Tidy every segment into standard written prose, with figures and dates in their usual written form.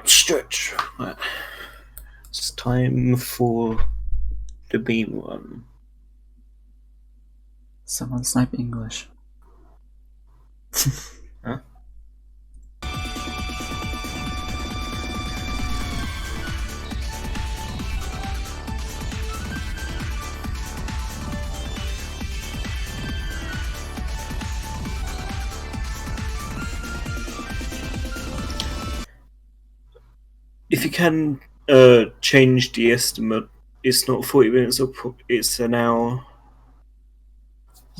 Stretch. Right. It's time for the B one. Someone snipe English. Huh? If you can change the estimate, it's not 40 minutes, it's an hour.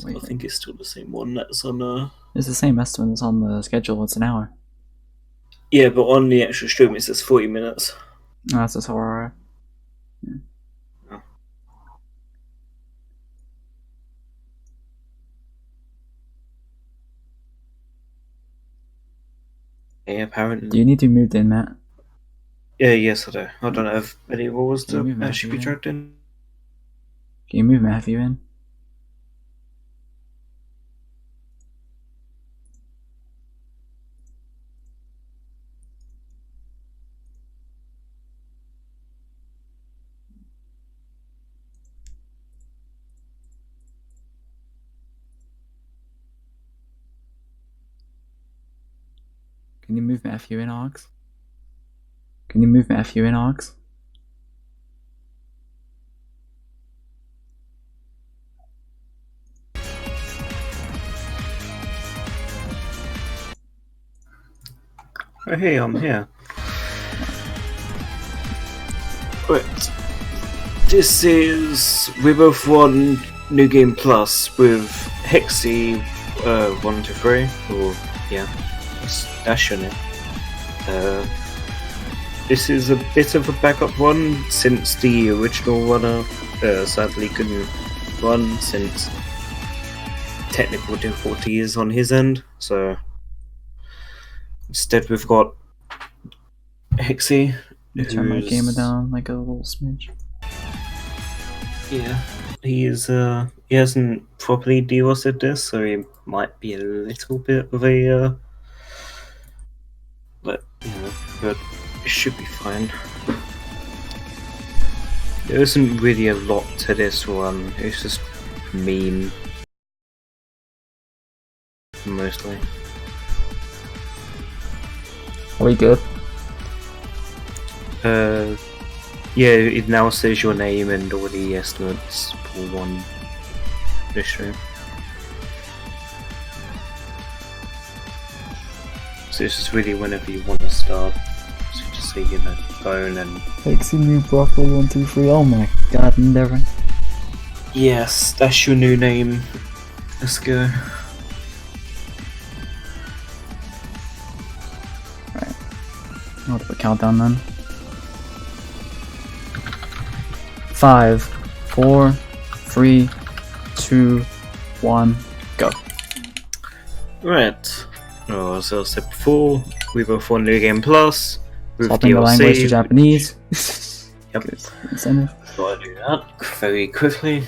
Wait, I think it's still the same one that's on it's the same estimate that's on the schedule, it's an hour. Yeah, but on the actual stream it says 40 minutes. Oh, that's just horror. Yeah. Oh. Yeah, apparently. Do you need to be moved in, Matt? Yeah, yes I do. I don't have any rules to move actually be Matthew dragged in. Can you move Matthew in? Can you move Matthew in, Ox? Can you move Matthew in, Ox? Oh hey, I'm here. Right. This is we both won New Game Plus with Hexi123, or yeah, that's your name. This is a bit of a backup one since the original runner sadly couldn't run since technical difficulties on his end, so instead we've got Hexi. Turn my gamer down like a little smidge. Yeah, he hasn't properly DOSed this, so he might be a little bit of a but it should be fine. There isn't really a lot to this one, it's just meme mostly. Are we good? Yeah, it now says your name and all the estimates for one issue. So this is really whenever you want to start. So you just say phone and Hexi new broccoli 123. Oh my god, Endeavor. yes, that's your new name. Let's go. Right. I'll do a countdown then. 5, 4, 3, 2, 1, go. Right. Oh, as I said before, we both won New Game Plus with Swapping DLC. the language to Japanese. Yep. Good incentive. Gotta do that very quickly.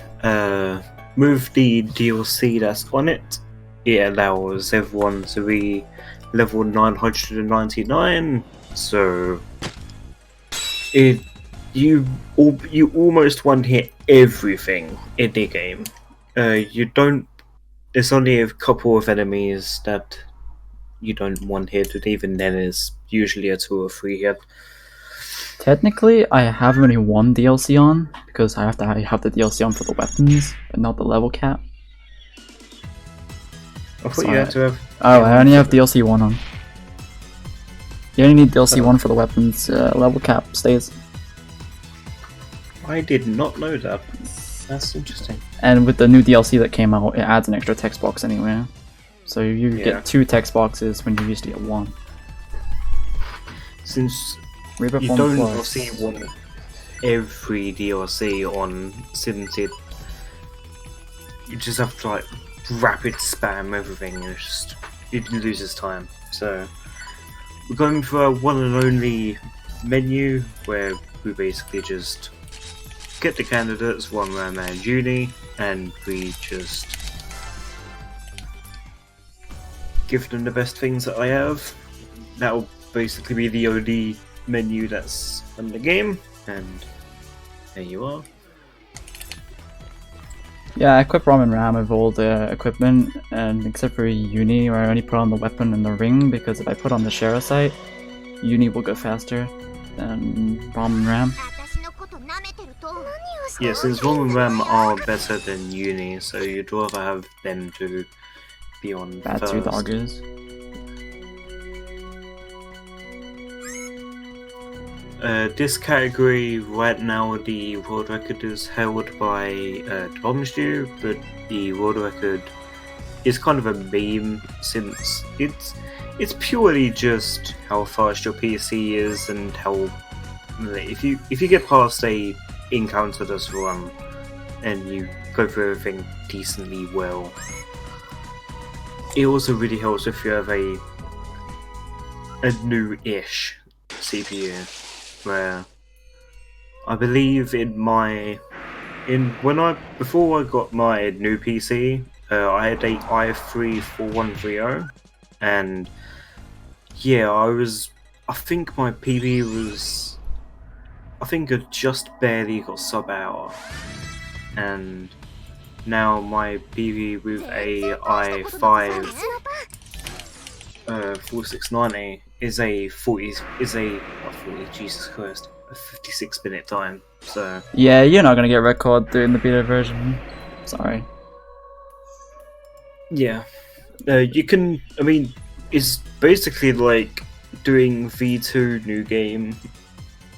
With the DLC that's on it, it allows everyone to be level 999. So you almost one hit everything in the game. You don't. There's only a couple of enemies that you don't one hit, and even then is usually a 2 or 3 hit. Technically, I have only one DLC on because I have the DLC on for the weapons, but not the level cap. I thought you had to have. Oh, I only have DLC 1 on. You only need DLC 1 for the weapons. Level cap stays. I did not know that. That's interesting. And with the new DLC that came out, it adds an extra text box anyway. So you get 2 text boxes when you usually get 1. Since Rebirth you 1 don't Plus. obviously want every DLC on, since you just have to like rapid spam everything, and it loses time. So we're going for a one and only menu where we basically just get the candidates one round uni, and we just give them the best things that I have. That'll basically be the only menu that's in the game, and there you are. Yeah, I equip ROM and RAM with all the equipment, and except for Uni, where I only put on the weapon and the ring, because if I put on the Shara site, Uni will go faster than ROM and RAM. Yeah, since ROM and RAM are better than Uni, so you'd rather have them to be on Bad first. two dodges. This category right now, the world record is held by Domstu, but the world record is kind of a meme since it's purely just how fast your PC is and how if you get past a encounter this run and you go through everything decently well. It also really helps if you have a new-ish CPU, where I believe before I got my new PC, I had a i3 4130, and yeah, I think my PB was, I think it just barely got sub-hour, and now my PB with a i5 4690 is a 56-minute time. So yeah, you're not gonna get record doing the beta version. Sorry. yeah, you can. I mean, it's basically like doing V2 new game.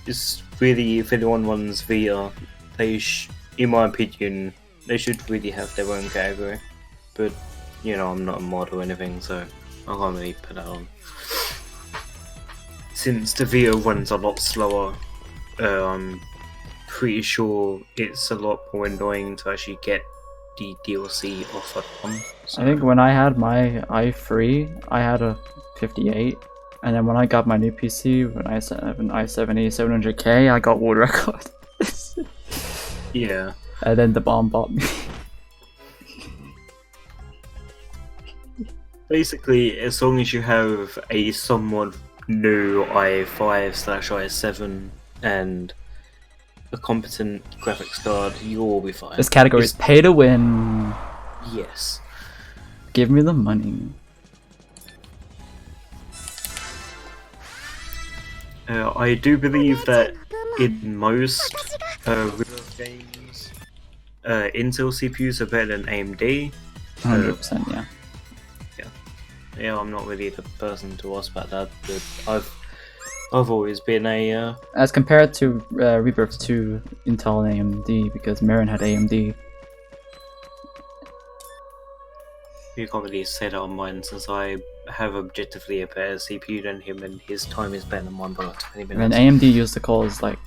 It's really, if anyone runs VR, in my opinion, they should really have their own category. But you know, I'm not a mod or anything, so I can't really put that on. Since the VR runs a lot slower, I'm pretty sure it's a lot more annoying to actually get the DLC off at one. So. I think when I had my i3, I had a 58, and then when I got my new PC, when I had an i7 700K, I got world record. Yeah. And then the bomb bought me. Basically, as long as you have a somewhat new i5/i7 and a competent graphics card, you'll be fine. This category is pay to win. Yes. Give me the money. I do believe that in most real games, Intel CPUs are better than AMD. 100%, yeah. Yeah, I'm not really the person to ask about that, but I've always been a as compared to Rebirth 2, Intel and AMD, because Marin had AMD. You can't really say that on mine, since I have objectively a better CPU than him, and his time is better than mine by like 20 minutes. And AMD used to cause like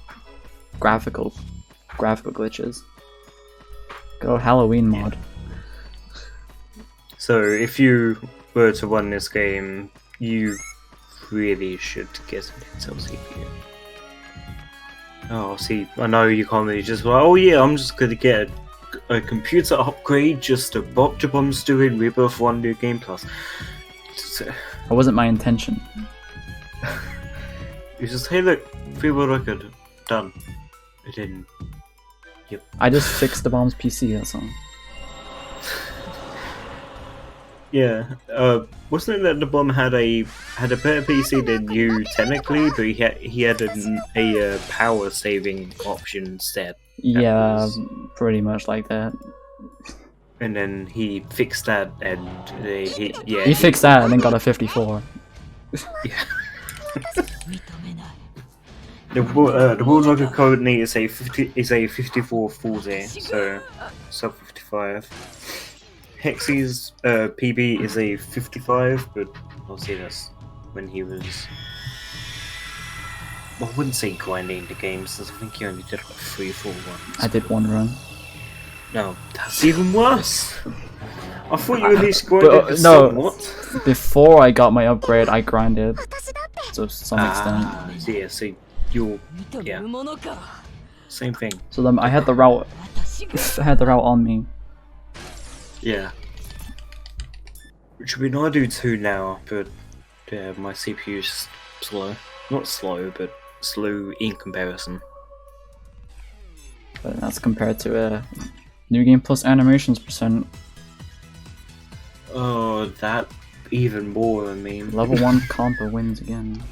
graphical glitches. Good old Halloween mod. So if you were to run this game, you really should get an Intel CPU. Oh, see, I know you can't really just like, oh yeah, I'm just gonna get a computer upgrade just to bop the bombs doing Rebirth 1 New Game Plus. That wasn't my intention. You just, hey look, free world record, done. It didn't. Yep. I just fixed the bomb's PC, that's all. Yeah, wasn't it that the bomb had a better PC than you technically, but he had a power saving option instead. Yeah, pretty much like that. And then he fixed that, and he fixed that and then got a 54. Yeah. The world record currently is a 5440, so sub 55. Hexi's PB is a 55, but I'll say that's when he was. Well, I wouldn't say grinding the game, since I think he only did like 3-4 runs. I did one run. No, that's even worse. I thought you at least grinded somewhat. Before I got my upgrade, I grinded to some extent. Yeah, so you're same thing. So then I had the route. I had the route on me. Yeah. Which I mean, I do too now, but yeah, my CPU's slow. Not slow, but slow in comparison. But that's compared to New Game Plus animations percent. Oh, that even more, I mean. Level 1 compa wins again.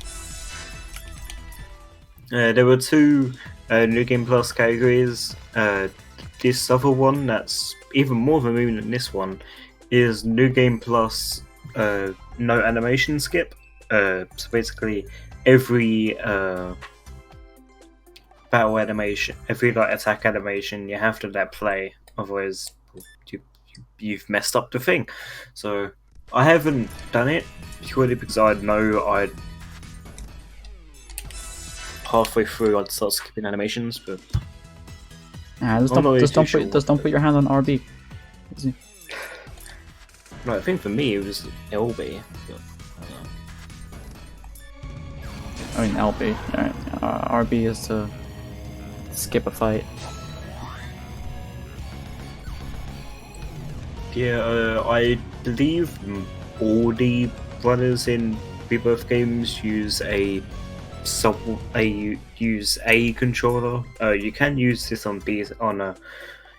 There were two New Game Plus categories. This other one, that's even more of a meme than this one, is New Game Plus no animation skip. So basically, every battle animation, every like attack animation, you have to let play, otherwise you've messed up the thing. So I haven't done it purely because I know I'd halfway through I'd start skipping animations, but Just don't put your hand on RB. Easy. No, I think for me it was LB. But, I mean LB. Alright. RB is to skip a fight. yeah, I believe all the runners in Rebirth games use a controller. You can use this on PC.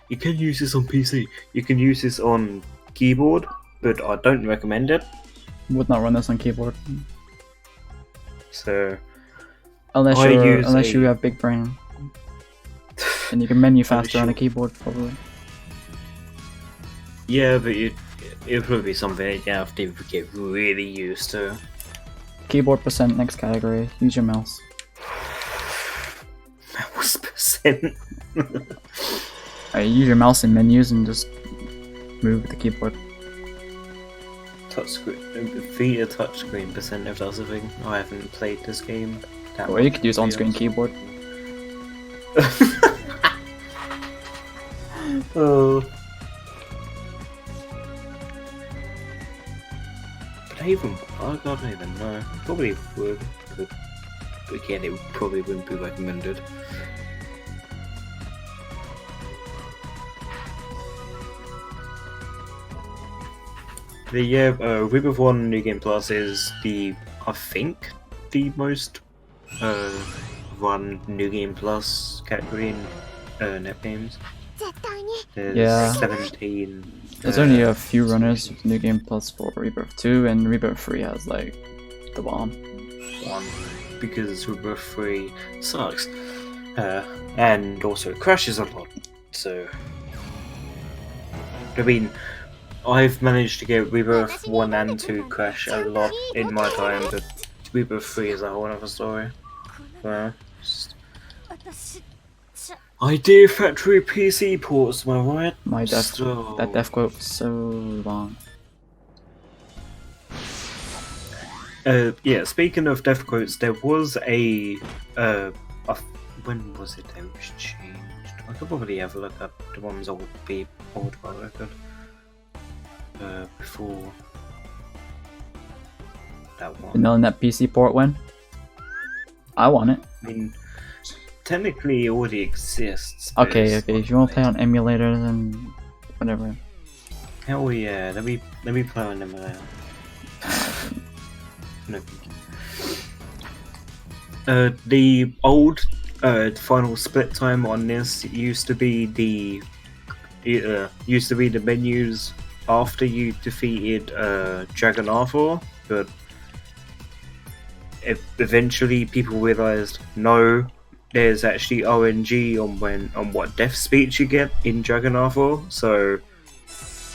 You can use this on PC. You can use this on keyboard, but I don't recommend it. Would not run this on keyboard. So unless you have big brain, and you can menu faster on a keyboard probably. Yeah, but it would probably be something that you have to get really used to. Keyboard percent next category. Use your mouse. Mouse percent. Use your mouse in menus and just move with the keyboard. Touchscreen, Vita touchscreen percent if that's a thing. I haven't played this game. Or you could use on-screen keyboard. Oh. But even I don't even know. Probably would, but again, it probably wouldn't be recommended. The Rebirth 1 New Game Plus is I think, the most run New Game Plus category in net games. There's 17. There's only a few runners with New Game Plus for Rebirth 2, and Rebirth 3 has like the bomb. Because Rebirth 3 sucks. And also it crashes a lot. So I mean, I've managed to get Rebirth 1 and 2 crash a lot in my time, but Rebirth 3 is a whole other story. Well, Idea Factory PC ports, am I right? That death quote was so long. Yeah, speaking of death quotes, there was when was it they was changed? I could probably have a look at the ones old record. Before that one. Vanilla Net PC port when? I want it. I mean, technically it already exists. Okay. If you want to play on emulator, then whatever. Hell yeah, let me play on emulator. No. The old final split time on this used to be the menus after you defeated Dragon Arthur, but eventually people realized no, there's actually RNG on what death speech you get in Dragon Arthur. So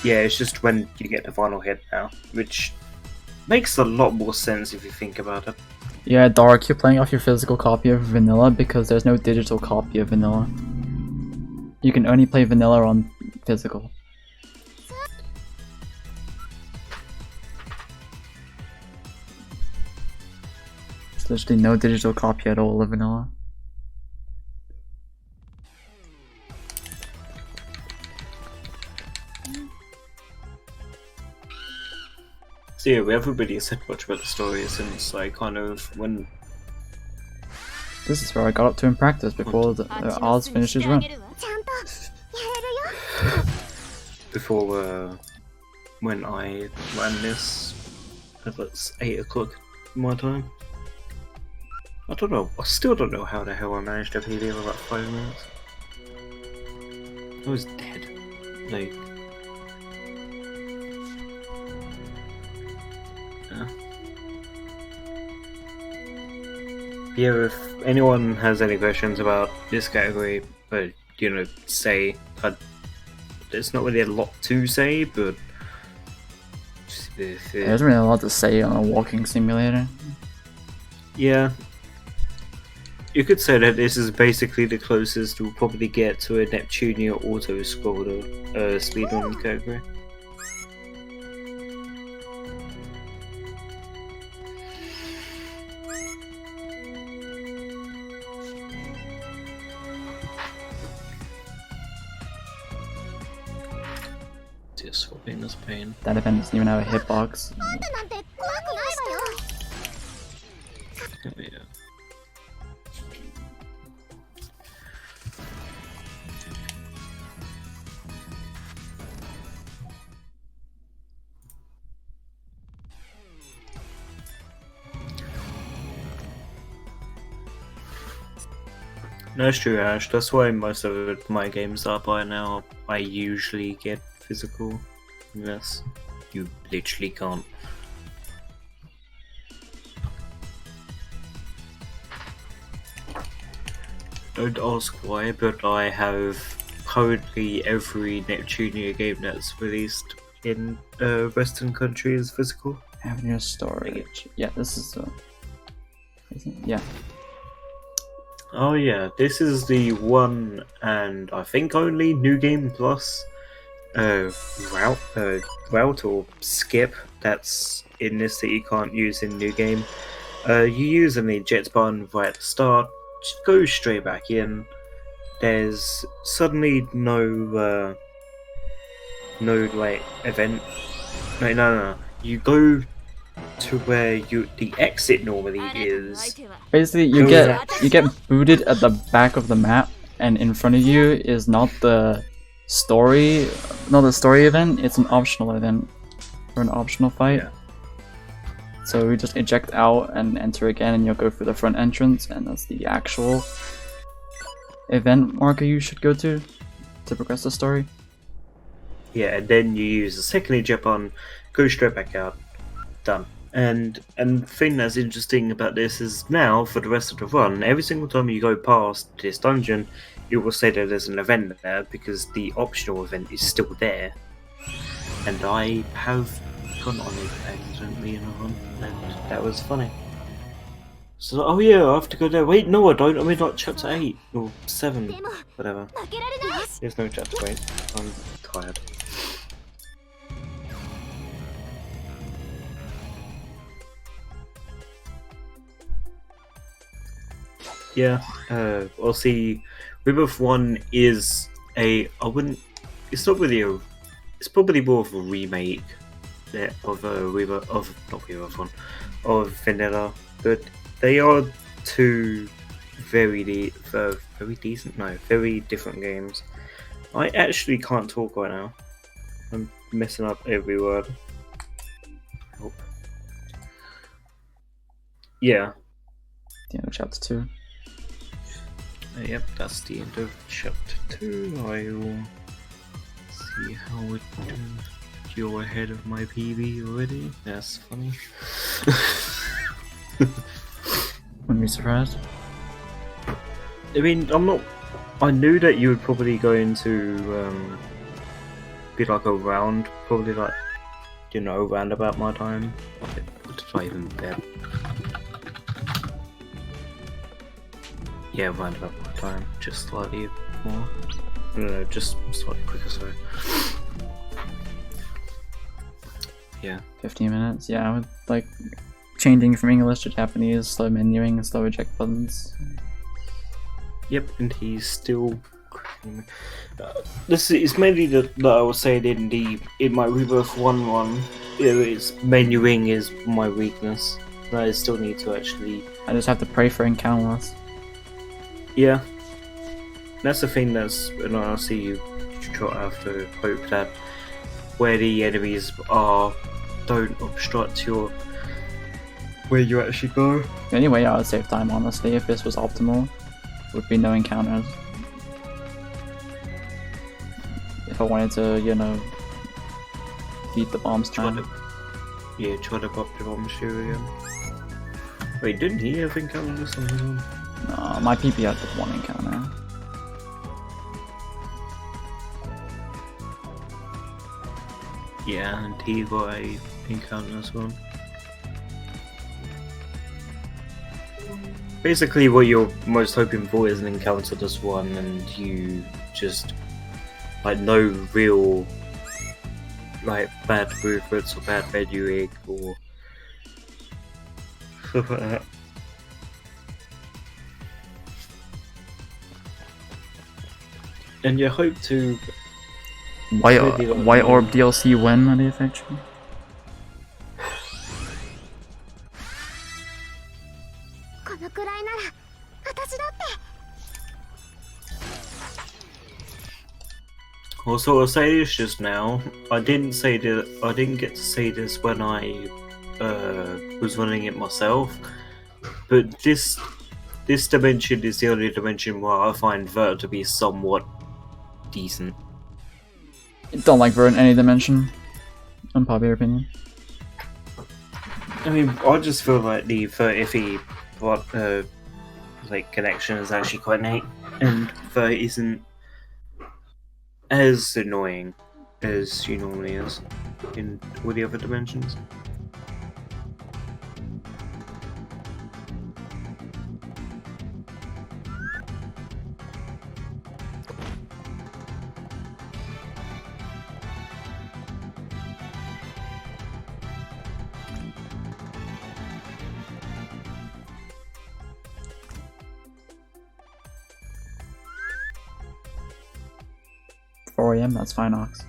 yeah, it's just when you get the final hit now, which makes a lot more sense if you think about it. Yeah, Dark, you're playing off your physical copy of Vanilla because there's no digital copy of Vanilla. You can only play Vanilla on physical. There's literally no digital copy at all of Vanilla. So yeah, we haven't really said much about the story since I kind of when. This is where I got up to in practice before Oz finished his run. Before when I ran this. That's 8 o'clock my time. I don't know. I still don't know how the hell I managed to PB in about 5 minutes. I was dead. Like. Yeah, if anyone has any questions about this category, you know, say. There's not really a lot to say, but. There's really a lot to say on a walking simulator. Yeah. You could say that this is basically the closest we'll probably get to a Neptunia auto-scroller speedrun category. Just swapping this pain. That event doesn't even have a hitbox. Oh, yeah. No, it's true, Ash. That's why most of my games are by now. I usually get physical. Unless you literally can't. Don't ask why, but I have currently every Neptunia game that's released in Western countries physical. Having your storage. Yeah, this is yeah. Oh yeah, this is the one and I think only New Game Plus route or skip that's in this that you can't use in New Game. You use an eject button right at the start, just go straight back in. There's suddenly no like event. No. You go to where the exit normally is. Basically, you get booted at the back of the map, and in front of you is not the story event. It's an optional event or an optional fight. Yeah. So we just eject out and enter again, and you'll go through the front entrance, and that's the actual event marker you should go to progress the story. Yeah, and then you use the second eject button, go straight back out. Done. And the thing that's interesting about this is now, for the rest of the run, every single time you go past this dungeon, it will say that there's an event there, because the optional event is still there. And I have gone on it accidentally in a run, and that was funny. So, oh yeah, I have to go there. Wait, no I don't, I mean like chapter 8, or 7, whatever. There's no chapter 8, I'm tired. Yeah, I'll see. Rebirth 1 is it's not really it's probably more of a remake of not Rebirth 1, of Vanilla, but they are two very different games. I actually can't talk right now. I'm messing up every word. Help. Yeah. The end of chapter 2. Yep, that's the end of chapter 2. I will see how it goes. You're ahead of my PB already? That's funny. Wouldn't be surprised. I mean, I knew that you would probably go into be like around, probably like, you know, around about my time. What did I even bet? Yeah, around about my time, just slightly more. No, just slightly quicker, sorry. Yeah. 15 minutes, yeah, with like changing from English to Japanese, slow menuing, slow eject buttons. Yep, and he's still. This is mainly that I was saying in my Rebirth 1 run, it's menuing is my weakness. I still need to actually. I just have to pray for encounterless. Yeah, that's the thing. And I see you have to hope that where the enemies are don't obstruct your where you actually go. The only way I would save time, honestly, if this was optimal, would be no encounters. If I wanted to, you know, beat the bombs time. Try to pop the bomb shoe again. Wait, didn't he have encounters on his own? No, my PP had just one encounter. Yeah, and he got a encounter as well. Basically, what you're most hoping for is an encounter this one, and you just like no real like bad movements or bad menuing or stuff like that. And you hope to White Orb DLC when are they effectual? Also, I'll say this just now. I didn't get to say this when I was running it myself, but this dimension is the only dimension where I find Vert to be somewhat decent. Don't like Vert in any dimension. Unpopular opinion. I mean, I just feel like the Vert iffy like connection is actually quite neat, and Vert isn't as annoying as she normally is in all the other dimensions. That's fine, Ox.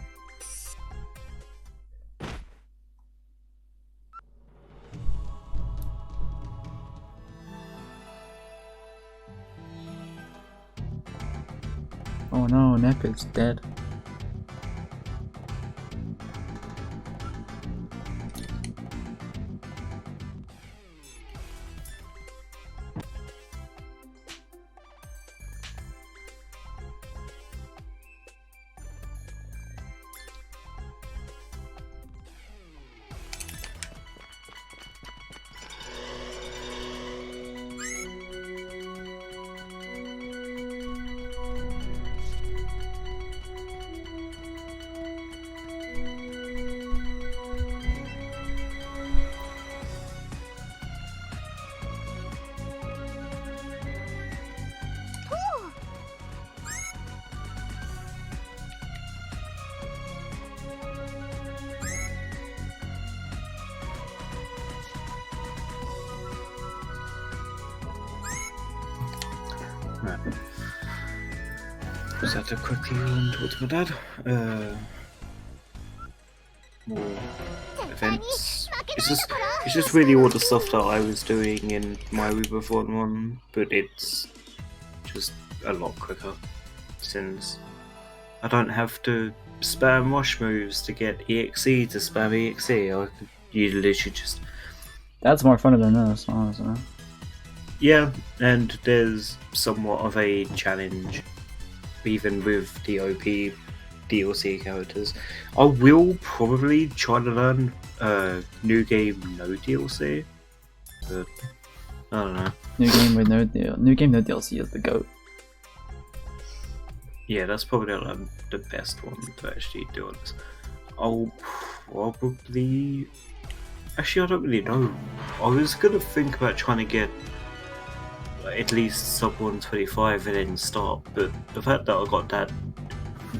Oh no, Nep is dead. Right. Just had to quickly talk to my dad. More events. It's just really all the stuff that I was doing in my Rebirth one, but it's just a lot quicker since I don't have to spam rush moves to get EXE to spam EXE. You literally just. That's more fun than this, honestly. Yeah, and there's somewhat of a challenge, even with the OP DLC characters. I will probably try to learn New Game No DLC, but I don't know. New Game No DLC is the GOAT. Yeah, that's probably not the best one to actually do on this. I'll probably... Actually, I don't really know. I was gonna think about trying to get at least sub 125 and then start, but the fact that I got that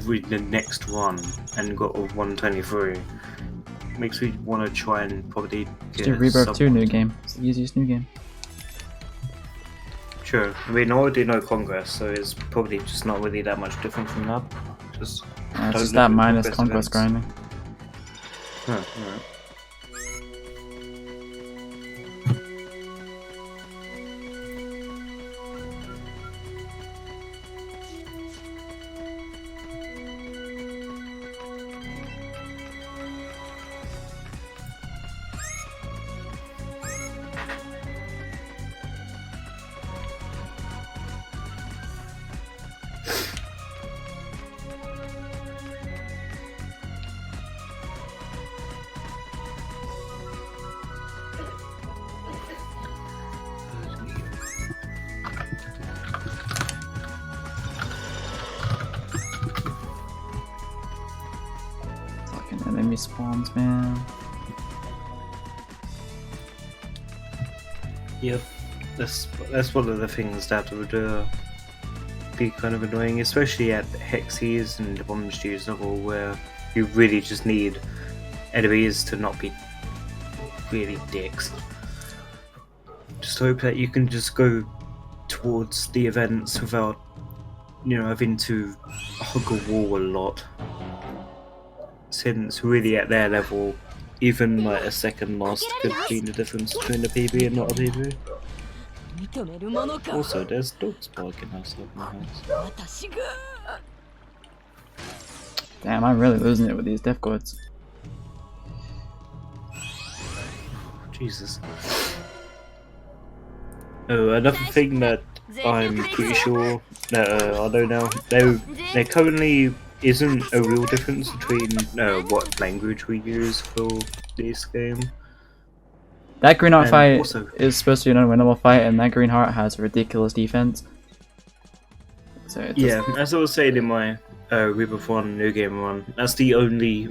with the next one and got a 123 makes me want to try and probably get a Rebirth 2 new game. It's the easiest new game. Sure. I mean, I already know Congress, so it's probably just not really that much different from that. It's just that minus Conquest grinding. Huh, alright. many spawns, man. Yep, that's one of the things that would be kind of annoying, especially at Hexis and the Bomb Stews level, where you really just need enemies to not be really dicks. Just hope that you can just go towards the events without, you know, having to hug a wall a lot. Since really at their level, even like a second lost could be the difference between a PB and not a PB. Also, there's dogs barking outside my house. Damn, I'm really losing it with these death codes. Jesus. Oh, another thing that I'm pretty sure that I know now, there currently isn't a real difference between what language we use for this game. That green heart And fight also- is supposed to be an unwinnable fight, and that green heart has a ridiculous defense. So it Yeah, as I was saying in my Rebirth 1 New Game run, that's the only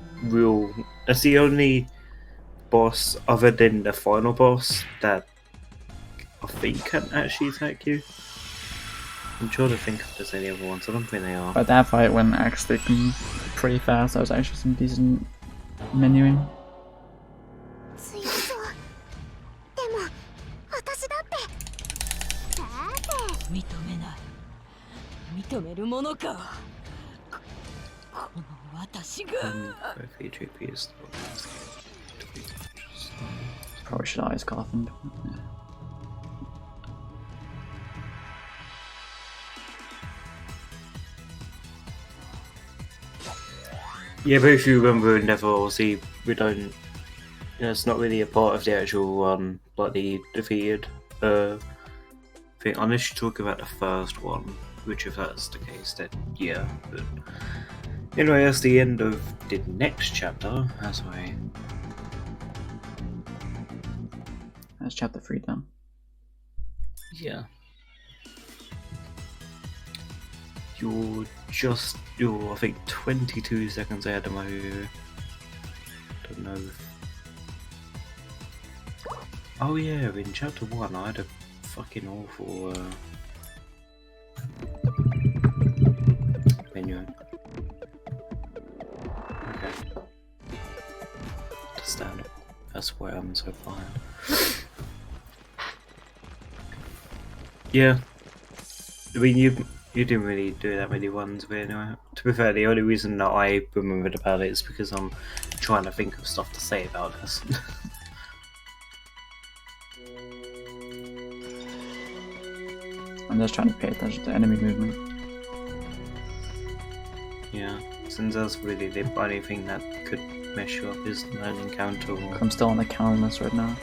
boss other than the final boss that I think can actually attack you. I'm trying to think if there's any other ones. I don't think they are. But that fight went actually pretty fast. That was actually some decent menuing. Probably should eyes coffined. Yeah, but if you remember in Never, obviously, we don't. You know, it's not really a part of the actual like the defeated thing, unless you talk about the first one, which if that's the case, then yeah. But anyway, that's the end of the next chapter. That's chapter 3 done. Yeah. You're I think 22 seconds ahead of my don't know. Oh yeah, in chapter 1 I had a fucking awful menu. Okay. Understandable. That's why I'm so fine. Yeah. I mean, you didn't really do that many ones, but anyway. To be fair, the only reason that I remembered about it is because I'm trying to think of stuff to say about this. I'm just trying to pay attention to enemy movement. Yeah, since that's really the only thing that could mess you up is an encounter or... I'm still on the counter list right now.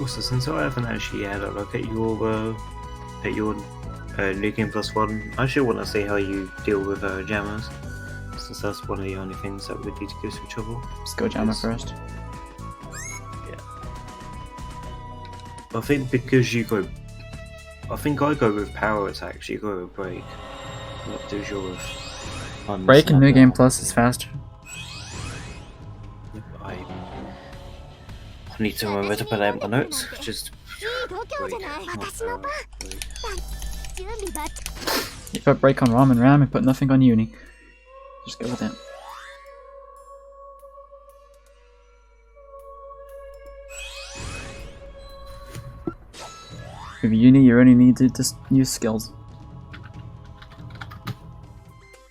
Also, since I haven't actually had a look at your New Game Plus 1, I actually want to see how you deal with jammers, since that's one of the only things that we need to give some trouble. Let's go jammer first. Yeah. I think because you go... I think I go with power attacks, you go with break. What does yours? Break in New Game Plus is faster. I need to remember to put that in my notes. Just break. You put break on Ram and Ram, and put nothing on Uni. Just go with it. With Uni, you only need to just use skills.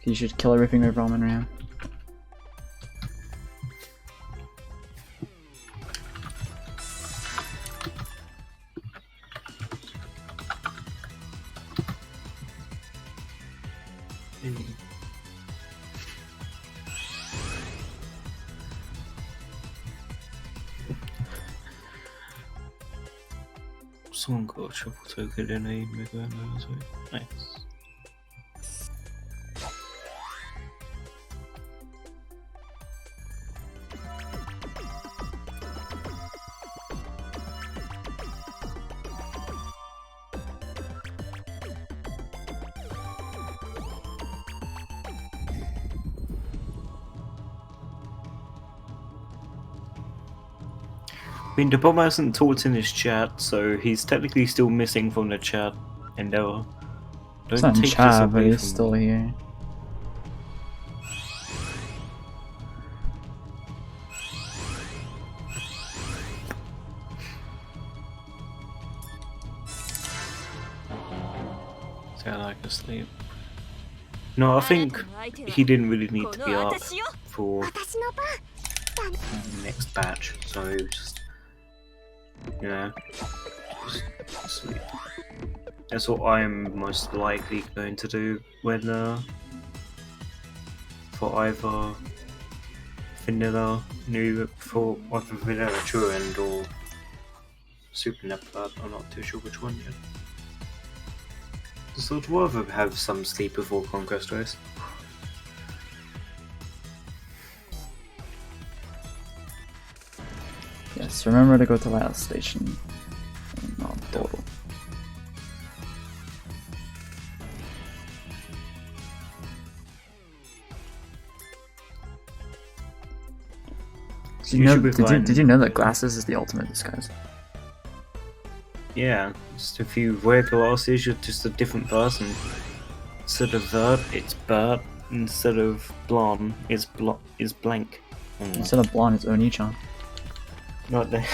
You should kill everything with Ram and Ram. Someone got a triple token in a mega so nice. I mean, the bomb hasn't talked in his chat, so he's technically still missing from the chat endeavor. It's Don't not in take this chat, but away he's from still me. here. Sound like asleep. No, I think he didn't really need to be up for the next batch, so just, you know, just sleep. That's what I'm most likely going to do when, for either vanilla for either vanilla true end or super Neptunia. I'm not too sure which one yet. So I'd rather have some sleep before Conquest Race. Yes, remember to go to last station. Not total. Did you know that glasses is the ultimate disguise? Yeah, just if you wear glasses, you're just a different person. Instead of Vert, it's Bert. Instead of blonde, it's blank. Instead of blonde, it's Oni-chan. Not there.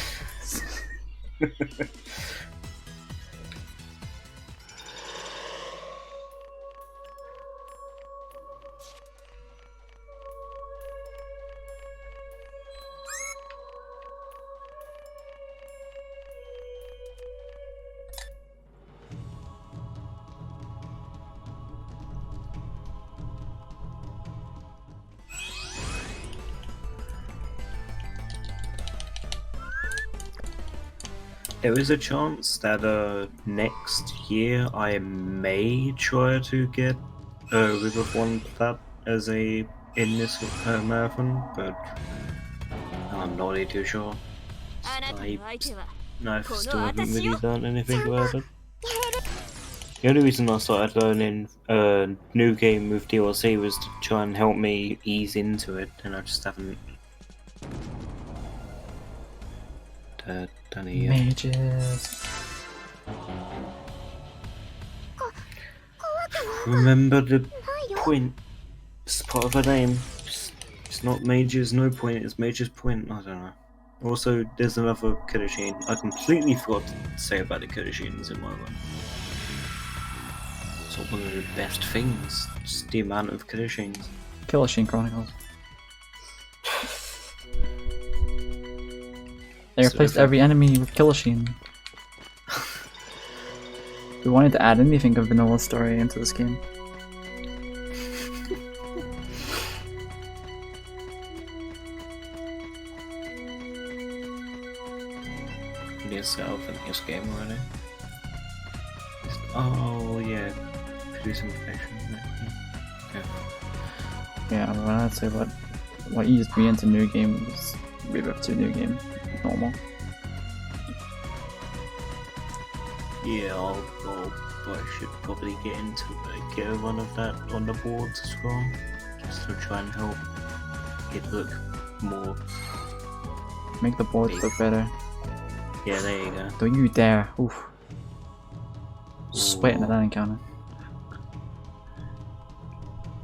There is a chance that next year I may try to get River of One Plat as in this marathon, but I'm not really too sure. I still haven't really done anything about it. The only reason I started learning new game with DLC was to try and help me ease into it, and I just haven't done it yet. Mages. Remember the point. It's part of her name. It's not Mages No Point, it's Mages Point. I don't know. Also, there's another Kudashin. I completely forgot to say about the Kudashins in my one. It's not one of the best things. Just the amount of Kudashins. Killasheen Chronicles. They replaced every enemy with Killasheen. We wanted to add anything of vanilla story into this game. Yourself in this game already. Oh yeah, producing perfection. Yeah, but I'd say what eased me into new game was Rebirth 2 new game. Normal. Yeah, I should probably get one of that on the boards as well, just to try and help it look more. Make the boards look better. Yeah, there you go. Don't you dare! Oof. Sweating at that encounter.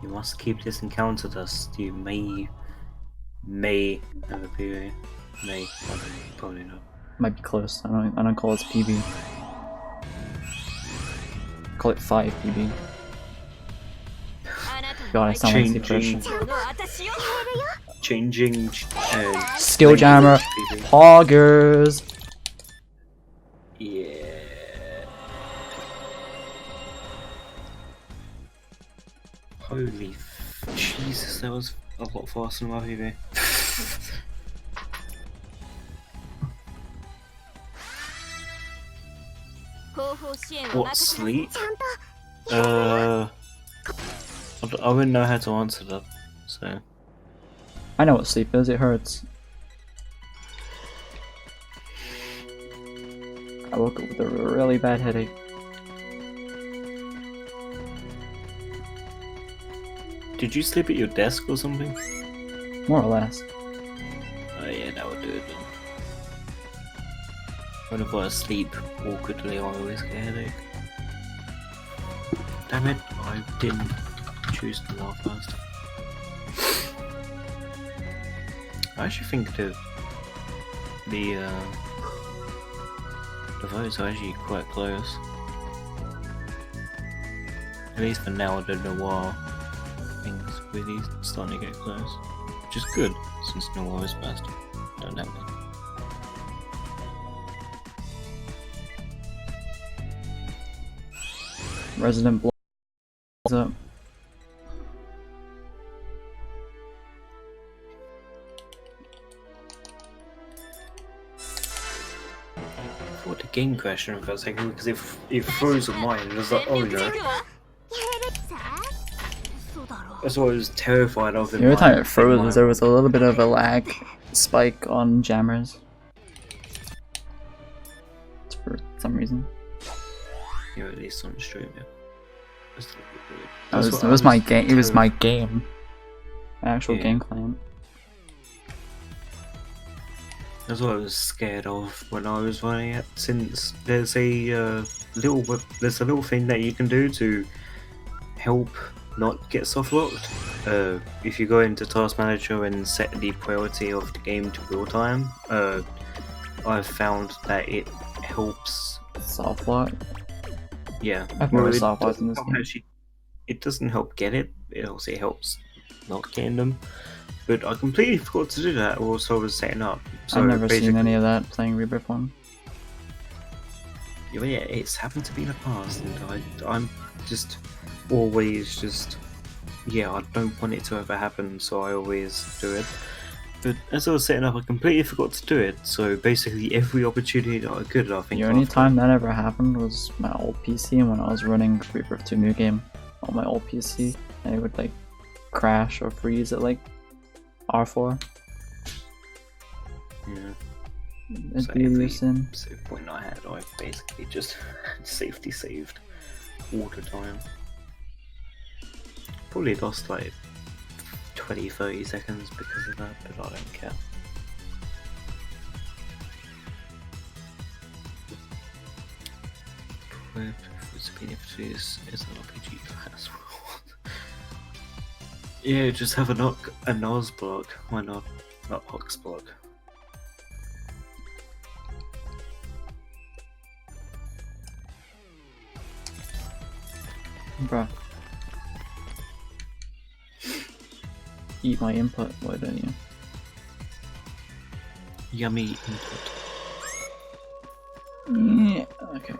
You must keep this encounter dust. You may have a PB. May, probably not. Might be close. I don't call it PB. Call it 5 PB. God, I sound like depression. Changing Skill jammer. Poggers. Yeah. Holy Jesus, that was a lot faster than my PB. What, sleep? I wouldn't know how to answer that, so. I know what sleep is, it hurts. I woke up with a really bad headache. Did you sleep at your desk or something? More or less. Oh yeah, that would do it then. Whenever I sleep awkwardly, I always get a headache. Damn it, I didn't choose to laugh first. I actually think the votes are actually quite close. At least for now, I don't know why things really starting to get close. Which is good, since no one is best. Don't have it. Resident blows up. I thought the game crashed for a second because it froze on mine. It was like, oh no. That's what I was terrified of. Every time it froze, there was a little bit of a lag spike on jammers. For some reason. Yeah, at least on stream, yeah. It was my game. It was my game. My actual game client. That's what I was scared of when I was running it. Since there's a little thing that you can do to help not get soft locked. If you go into Task Manager and set the priority of the game to real time, I've found that it helps Soft lock. Yeah, I've never soft locked in this game. Actually, it doesn't help get it. It also helps not getting them. But I completely forgot to do that whilst I was setting up. So I've never seen any of that playing Rebirth 1. Yeah, it's happened to me in the past, and I'm just always just I don't want it to ever happen, so I always do it. But as I was setting up, I completely forgot to do it. So basically, every opportunity that I could, I think. The only time that ever happened was my old PC when I was running Rebirth 2 New Game on my old PC, and it would like crash or freeze at like R4. Yeah. It'd be loosen. Save point I had, I basically just safety saved all the time. Probably lost like 20-30 seconds because of that, but I don't care. Is an RPG class. Yeah, just have a NOS block. Why not? Not Hox block. Bruh. Eat my input, why don't you? Yummy input. Yeah, okay.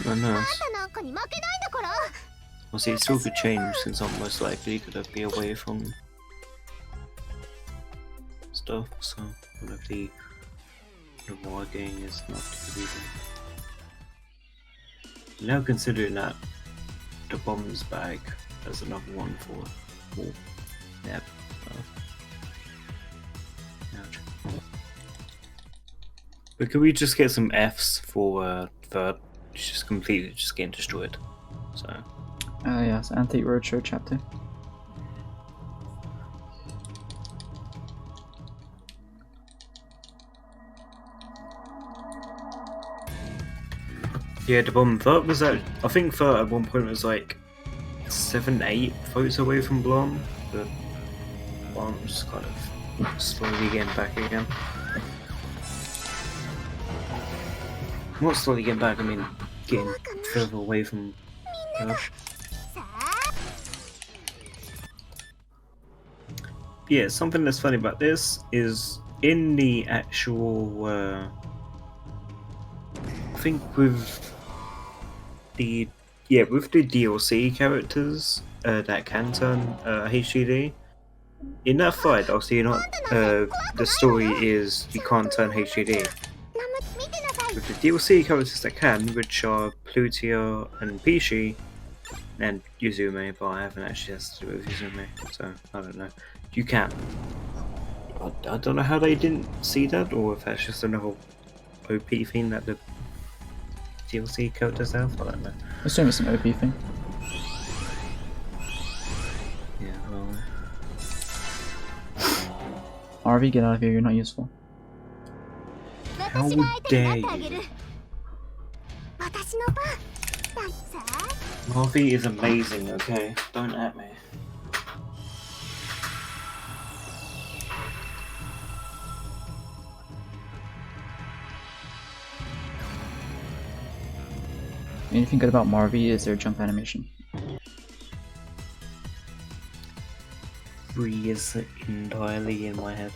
Oh, nice. Well, see, it still could change since I'm most likely gonna be away from stuff, so one of the wargame is not the reason. Now considering that the bombs bag as another one for Nep. Ouch. But could we just get some Fs for third? It's just completely just getting destroyed. So. Yes, Anti-Roadshow chapter. Yeah, the bomb vote was at, I think Furt at one point was like 7-8 votes away from Blom, but Blom's just kind of slowly getting back again. Not slowly getting back, I mean getting further away from Yeah, something that's funny about this is in the actual, I think with the DLC characters that can turn HDD. In that fight, obviously, you're not. The story is you can't turn HDD. With the DLC characters that can, which are Plutia and Pishi, and Yuzume, but I haven't actually tested it with Yuzume, so I don't know. You can. I don't know how they didn't see that, or if that's just another OP thing that the DLC characters have. I don't know. I assume it's an OP thing. Yeah, well. RV, get out of here, you're not useful. How dare you? Harvey is amazing, okay? Don't at me. Anything good about Marvy is their jump animation. Free is entirely in my head.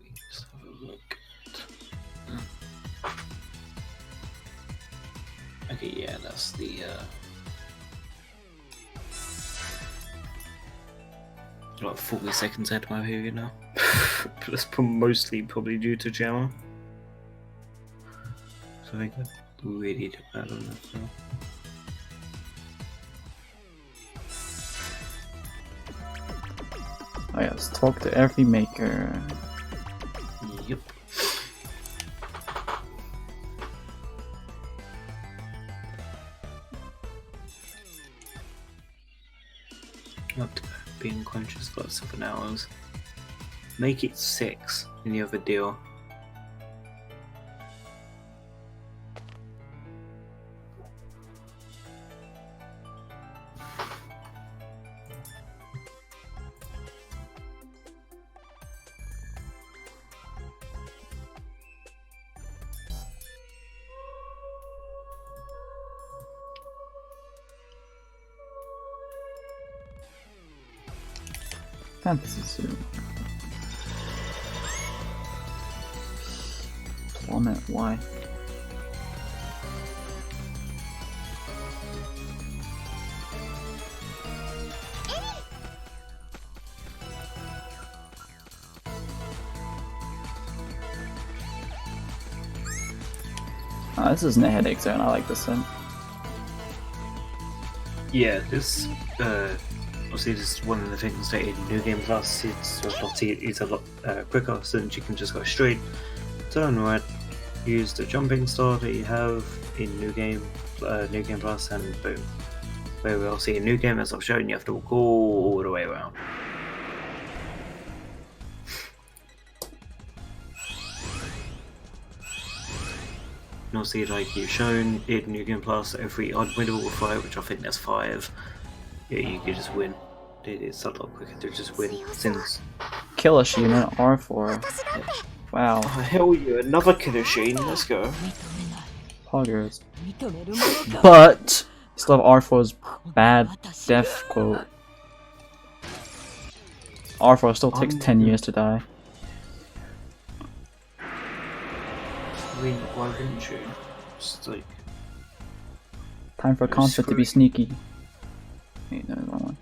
Let's have a look. Okay, yeah, that's the like 40 seconds ahead of my period now. But that's mostly probably due to Jammer. So I think I really did bad on that now. Oh yes, talk to every maker. Yep. Not being conscious, got 7 hours. Make it 6 in the other deal. Fantasy suit. Plummet, why? Oh, this isn't a headache zone, I like this one. Yeah, this obviously this is one of the things that in New Game Plus it's a lot quicker, since you can just go straight, turn right, use the jumping star that you have in New Game Plus, and boom. Where we'll see in New Game, as I've shown, you have to walk all the way around. And obviously, like you've shown in New Game Plus, every unwinnable fight, which I think there's 5, yeah, you can just win. It's a lot quicker to just win, since... Killish unit, R4. Wow. Oh, hell yeah, another killer Shane, let's go. Poggers. But still have R4's bad death quote. R4 still takes 10 years to die. I mean, why wouldn't you? Just like... Time for Concert to be sneaky. Wait, no, wrong one.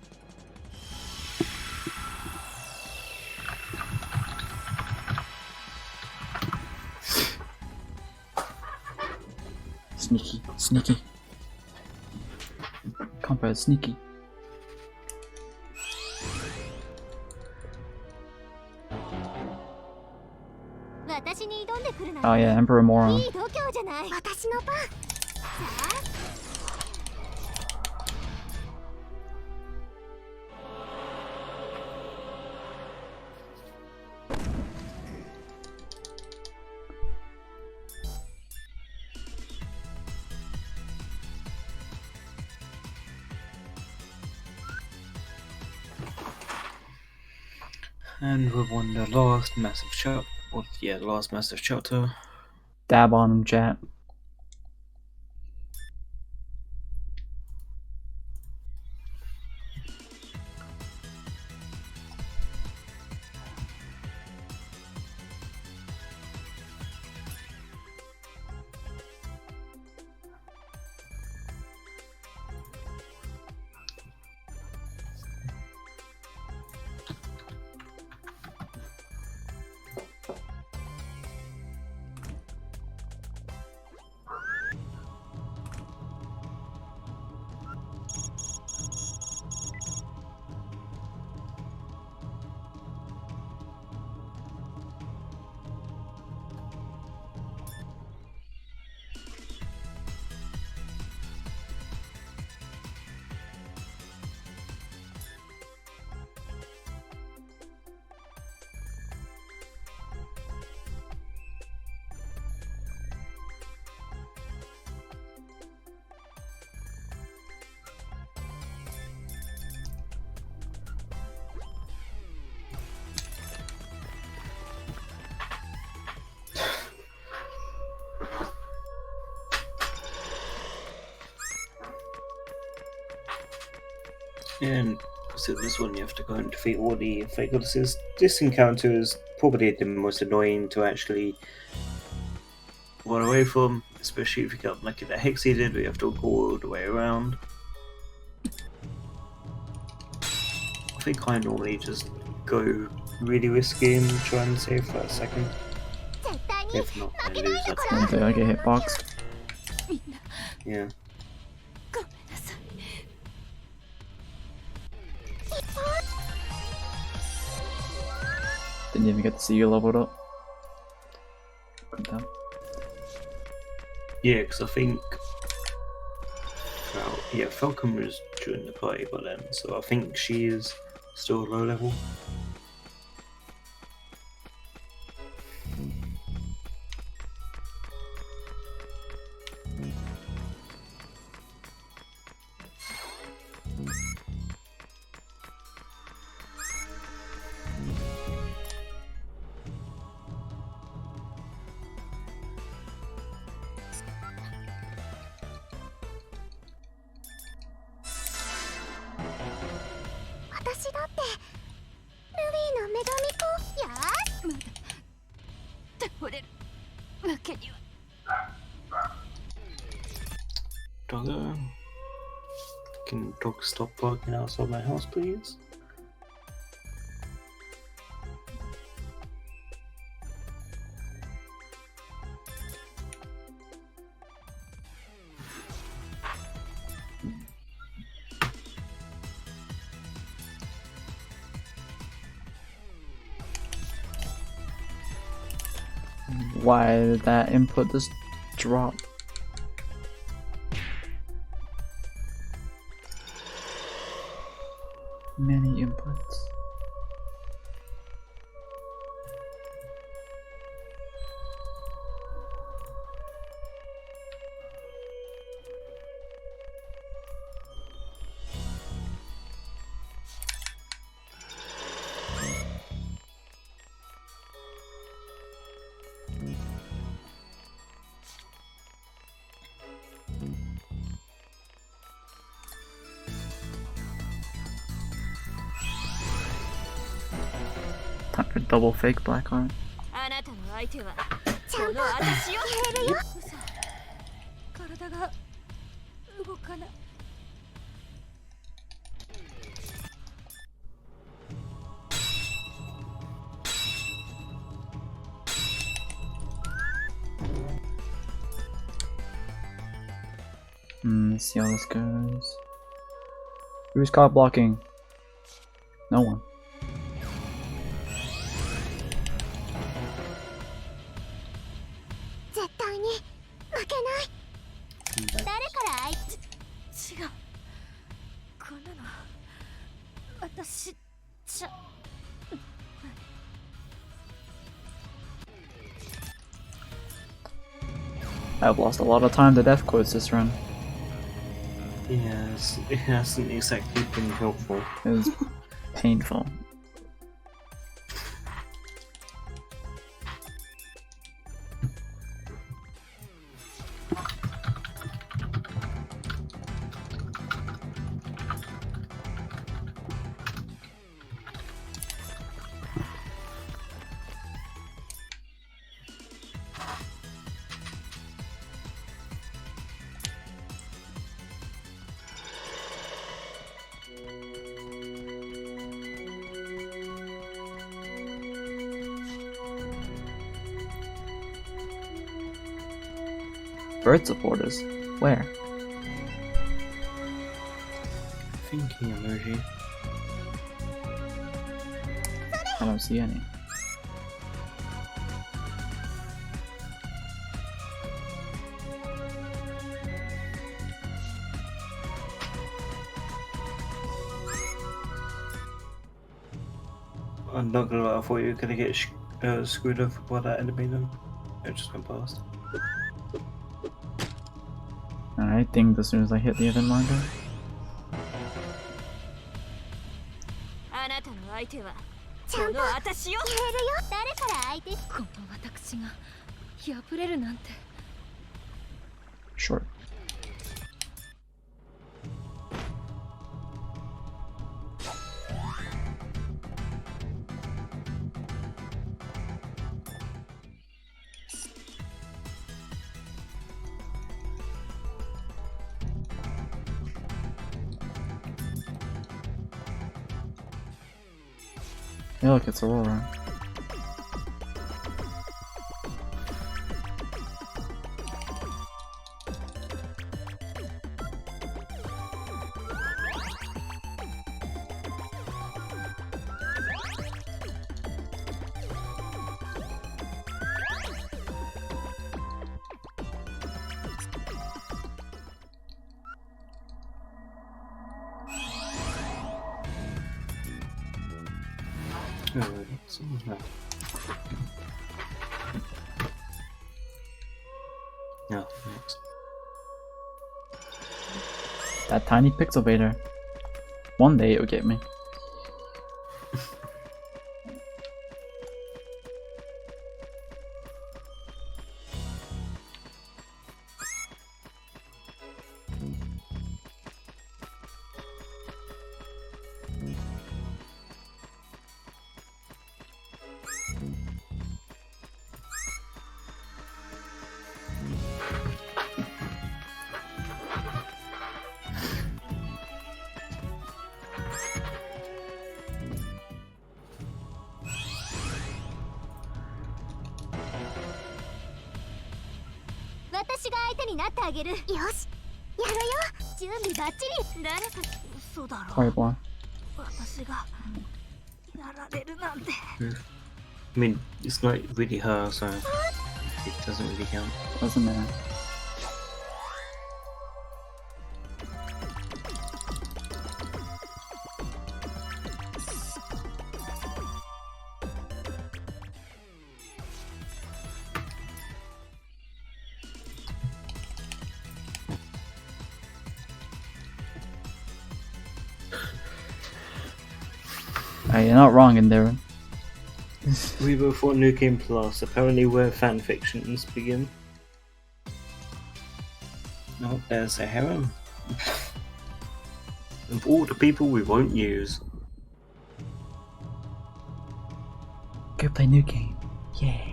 Sneaky, sneaky. Compa is sneaky. Oh yeah, Emperor Moron. And we've won the last massive chapter. Well, yeah, the last massive chapter. Dab on him, chat. And so this one you have to go and defeat all the fake goddesses. This encounter is probably the most annoying to actually run away from, especially if you get lucky that Hexi did, we have to go all the way around. I think I normally just go really risky and try and save for a second. If not, I lose that time. Until I get hitboxed. Yeah. Didn't even get to see you leveled up. Yeah, because I think Falcon was during the party by then, so I think she is still low level. Doggo, can dog stop barking outside my house, please? Why did that input just drop? Many inputs. Time for double fake black heart. あなたの相手はこの私よ。嘘。体が動かない。Let's see how this goes. Who's caught blocking? No one. I've lost a lot of time to death quotes this run. Yes, it hasn't exactly been helpful. It was painful. Bird supporters? Where? Thinking emoji. I don't see any. I'm not gonna lie, I thought you were gonna get screwed over by that enemy then. It just went past. Alright, dinged as soon as I hit the event marker. あなたの相手はこの私よ。言えるよ。誰から相手？この私が破れるなんて。 Sure. Hey, look, it's Aurora. No. No, thanks. That tiny pixel vader. One day it'll get me. Sorry, boy. I mean, it's not really her, so it doesn't really count. Doesn't matter. You're not wrong, Endeavor. We were for New Game Plus, apparently where fan fictions begin. Oh, there's a harem. Of all the people we won't use. Go play New Game. Yay.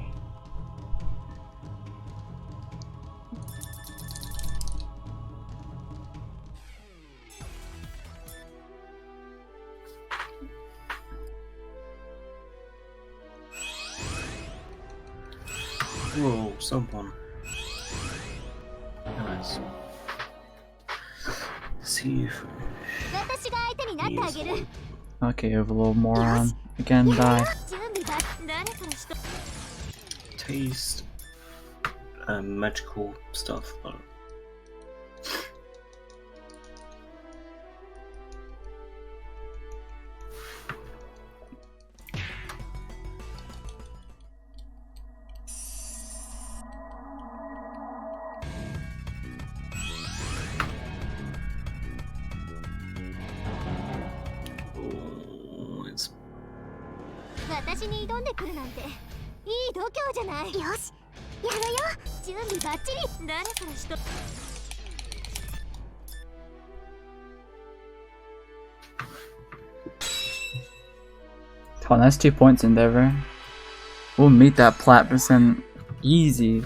Whoa, someone. Nice. See if Okay, Overlord moron. Again, die. taste magical stuff. But it's 私に挑んでくるなんていい度胸じゃない。よし、やるよ。準備バッチリ。誰からしと。 Oh, that's 2 points, Endeavor. We'll meet that plat percent easy.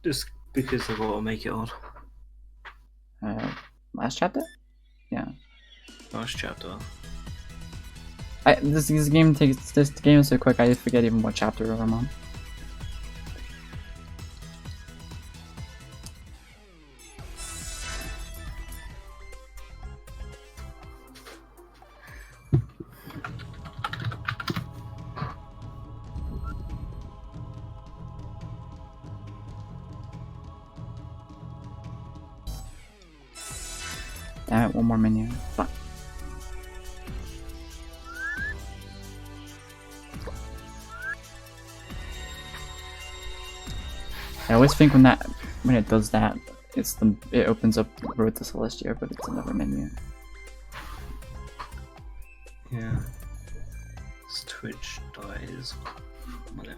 just because I want to make it odd. Last chapter? Yeah. Last chapter. This game is so quick I forget even what chapter I'm on. Damn it, one more menu. Fuck. I always think when it does that, it opens up Road to Celestia, but it's another menu. Yeah. This Twitch dies. Whatever.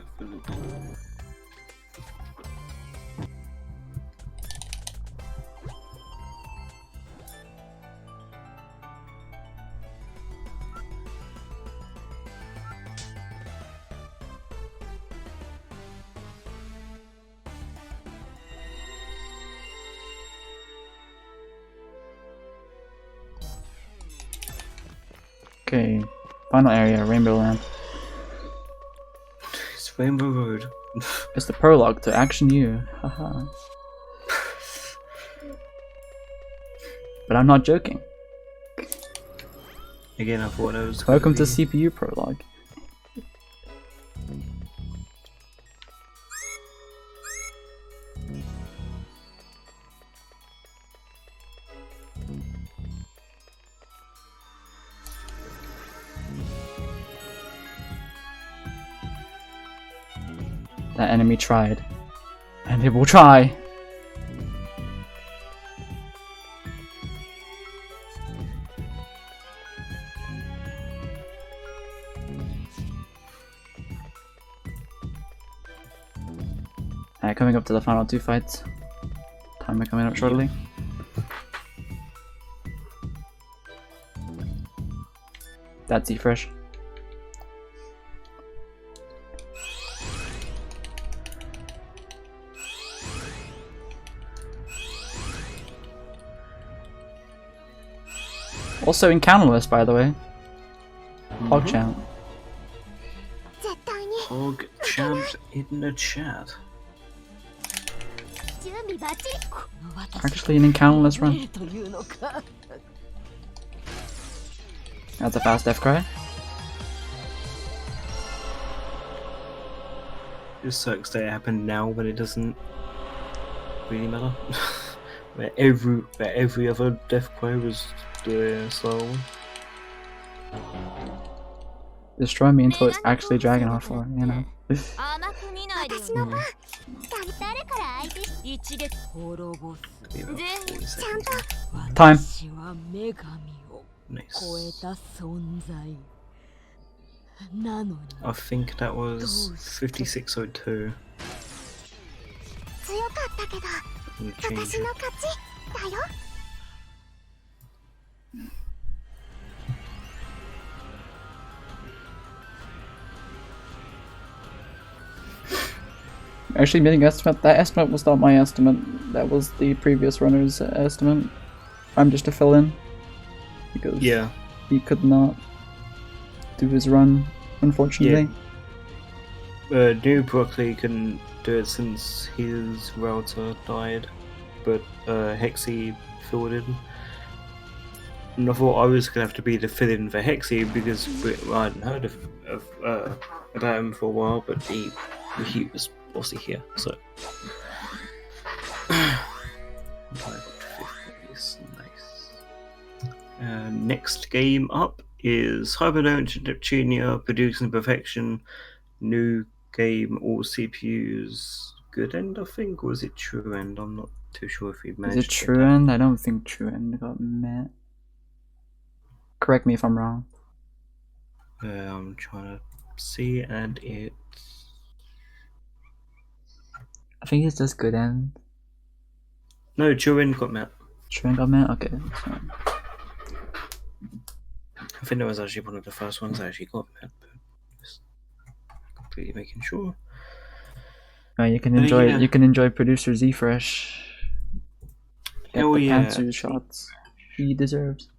Okay, final area, Rainbow Land. It's Rainbow Road. It's the prologue to Action U. Haha. But I'm not joking. Again, I thought it was. Welcome to CPU prologue. That enemy tried. And it will try! Alright, coming up to the final two fights. Timer coming up shortly. That's E-Fresh. Also in Counterless, by the way. PogChamp. PogChamp in the chat. Actually an Encounterless run. That's a fast F cry. It sucks that it happened now, but it doesn't really matter. where every other death cry was the slow one. Destroy me until it's actually Dragonheart 4, you know. Time. Nice. I think that was 5602. I'm gonna change it. Actually, making estimate. That estimate was not my estimate. That was the previous runner's estimate. I'm just a fill-in because he could not do his run, unfortunately. New Broccoli couldn't do it since his router died, but Hexi filled in. And I thought I was gonna have to be the fill-in for Hexi because I hadn't heard about him for a while, but he was obviously here, so. Nice. Next game up is Hyperdimension Neptunia, Producing Perfection, new game, all CPUs, good end, I think, or was it true end? I'm not too sure if he managed. Is it true end? I don't think true end got met. Correct me if I'm wrong. I'm trying to see, and it. I think it's just good end. No, true end got met. True end got met? Okay, that's fine. I think that was actually one of the first ones I actually got met, but just completely making sure. You can enjoy you can enjoy producer Z-Fresh. Get Oh, the Pantsu shots he deserves.